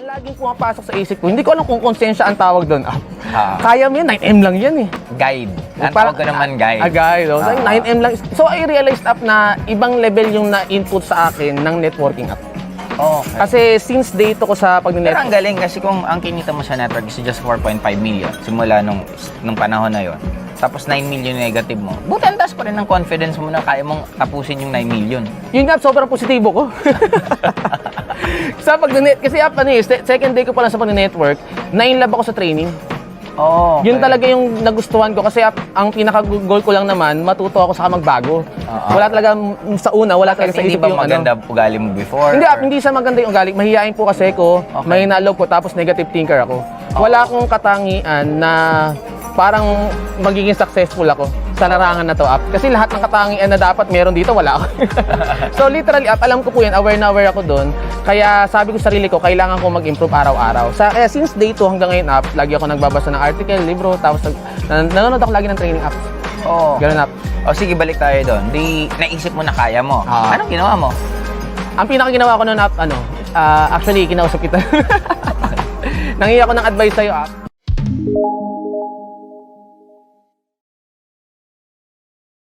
Ang laging pumapasok sa isip ko, hindi ko alam kung konsensya ang tawag doon. Kaya mo yun, 9M lang yan eh. Guide. Ang tawag ko naman guide. Guide. 9M lang. So I realized na ibang level yung na-input sa akin ng networking app. Okay. Kasi since date ko sa Pero ang pag-network, galing kasi kung ang kinita mo sa network is just 4.5 million simula nung panahon na yon. Tapos 9 million negative mo. Buti ang taas pa rin ng confidence mo na kaya mong tapusin yung 9 million. yun nga, sobrang positibo ko. Sa pag-net, kasi second day ko pa lang sa pag-network, na-inlove ako sa training. Oh, okay. Yun talaga yung nagustuhan ko kasi ang pinaka-goal ko lang naman, matuto ako sa magbago. Wala talaga sa una, wala talaga sa Hindi isip ba yung maganda ugali mo before? Hindi sa maganda yung ugali. Mahihain po kasi ko, may nalog ko, tapos negative thinker ako. Wala akong katangian na parang magiging successful ako sa larangan na to app. Kasi lahat ng katangian na dapat meron dito, wala ako. So literally app, alam ko po yan, aware na aware ako doon. Kaya sabi ko sa sarili ko, kailangan ko mag-improve araw-araw. Since day 2 hanggang ngayon app, lagi ako nagbabasa ng article, libro, tapos nanonood ako lagi ng training app. Oo. Ganun app. O sige, balik tayo doon. Naisip mo na kaya mo. Anong ginawa mo? Ang pinaka-ginawa ko noon app, actually, kinausap kita. Nangiya ako ng advice sa'yo app.